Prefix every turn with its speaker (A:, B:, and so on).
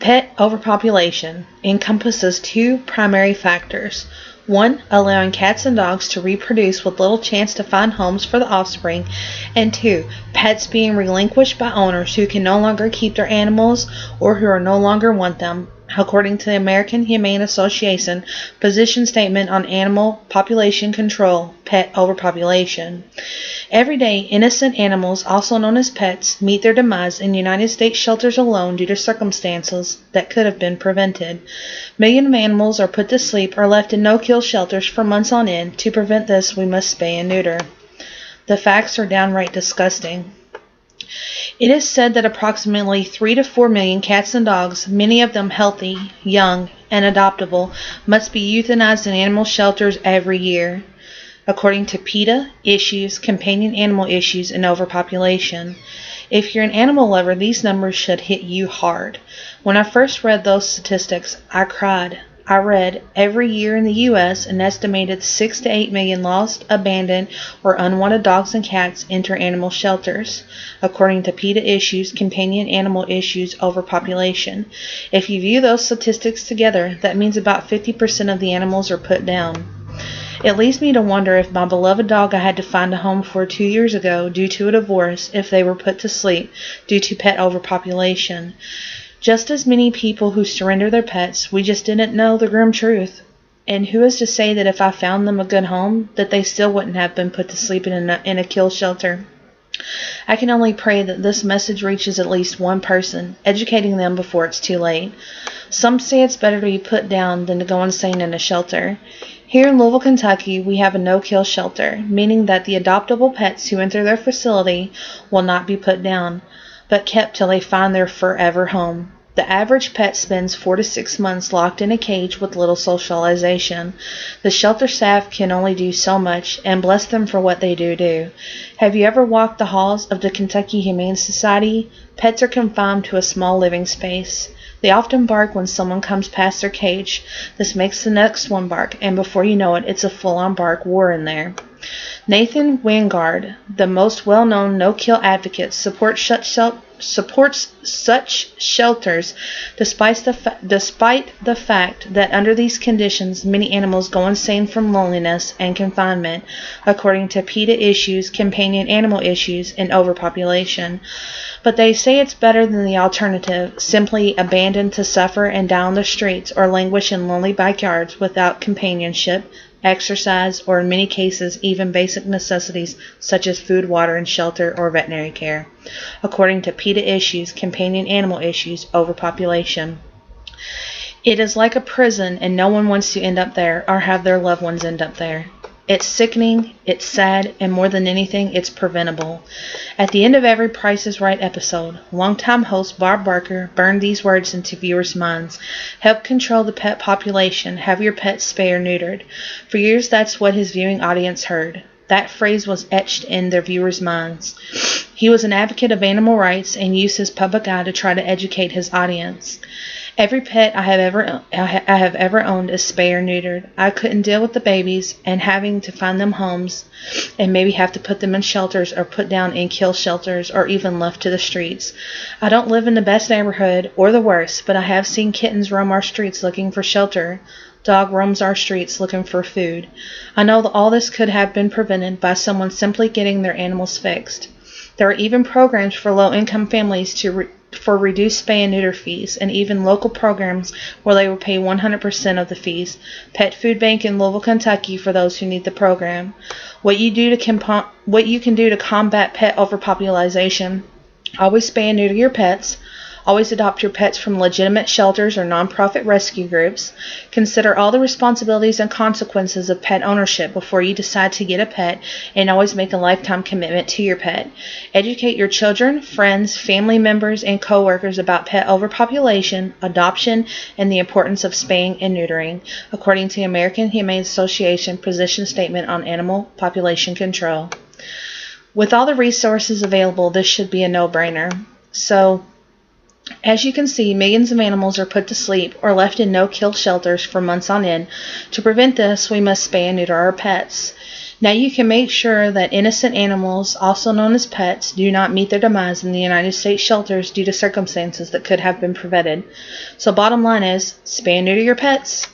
A: Pet overpopulation encompasses two primary factors. One, allowing cats and dogs to reproduce with little chance to find homes for the offspring, and two, pets being relinquished by owners who can no longer keep their animals or who no longer want them, according to the American Humane Association Position Statement on Animal Population Control, Pet Overpopulation. Every day, innocent animals, also known as pets, meet their demise in United States shelters alone due to circumstances that could have been prevented. Millions of animals are put to sleep or left in no-kill shelters for months on end. To prevent this, we must spay and neuter. The facts are downright disgusting. It is said that approximately 3 to 4 million cats and dogs, many of them healthy, young, and adoptable, must be euthanized in animal shelters every year, according to PETA Issues, Companion Animal Issues, and Overpopulation. If you're an animal lover, these numbers should hit you hard. When I first read those statistics, I cried. I read every year in the U.S. an estimated 6 to 8 million lost, abandoned, or unwanted dogs and cats enter animal shelters, according to PETA Issues, Companion Animal Issues, Overpopulation. If you view those statistics together, that means about 50% of the animals are put down. It leads me to wonder if my beloved dog I had to find a home for 2 years ago due to a divorce, if they were put to sleep due to pet overpopulation. Just as many people who surrender their pets, we just didn't know the grim truth. And who is to say that if I found them a good home, that they still wouldn't have been put to sleep in a kill shelter? I can only pray that this message reaches at least one person, educating them before it's too late. Some say it's better to be put down than to go insane in a shelter. Here in Louisville, Kentucky, we have a no-kill shelter, meaning that the adoptable pets who enter their facility will not be put down, but kept till they find their forever home. The average pet spends 4 to 6 months locked in a cage with little socialization. The shelter staff can only do so much, and bless them for what they do. Have you ever walked the halls of the Kentucky Humane Society? Pets are confined to a small living space. They often bark when someone comes past their cage. This makes the next one bark, and before you know it, it's a full-on bark war in there. Nathan Wingard, the most well-known no-kill advocate, supports such shelters despite the fact that under these conditions many animals go insane from loneliness and confinement, according to PETA Issues, Companion Animal Issues, and Overpopulation. But they say it's better than the alternative, simply abandoned to suffer and die on the streets or languish in lonely backyards without companionship, exercise, or in many cases even basic necessities such as food, water, and shelter or veterinary care, according to PETA Issues, Companion Animal Issues, Overpopulation. It is like a prison, and no one wants to end up there or have their loved ones end up there. It's sickening, it's sad, and more than anything, it's preventable. At the end of every Price is Right episode, longtime host Bob Barker burned these words into viewers' minds. Help control the pet population. Have your pets spayed or neutered. For years, that's what his viewing audience heard. That phrase was etched in their viewers' minds. He was an advocate of animal rights and used his public eye to try to educate his audience. Every pet I have ever owned is spayed or neutered. I couldn't deal with the babies and having to find them homes and maybe have to put them in shelters or put down in kill shelters or even left to the streets. I don't live in the best neighborhood or the worst, but I have seen kittens roam our streets looking for shelter. Dog roams our streets looking for food. I know that all this could have been prevented by someone simply getting their animals fixed. There are even programs for low-income families for reduced spay and neuter fees, and even local programs where they will pay 100% of the fees. Pet Food Bank in Louisville, Kentucky, for those who need the program. What you can do to combat pet overpopulation: always spay and neuter your pets. Always adopt your pets from legitimate shelters or nonprofit rescue groups. Consider all the responsibilities and consequences of pet ownership before you decide to get a pet, and always make a lifetime commitment to your pet. Educate your children, friends, family members, and coworkers about pet overpopulation, adoption, and the importance of spaying and neutering, according to the American Humane Association Position Statement on Animal Population Control. With all the resources available, this should be a no-brainer. So, as you can see, millions of animals are put to sleep or left in no-kill shelters for months on end. To prevent this, we must spay and neuter our pets. Now you can make sure that innocent animals, also known as pets, do not meet their demise in the United States shelters due to circumstances that could have been prevented. So bottom line is, spay and neuter your pets.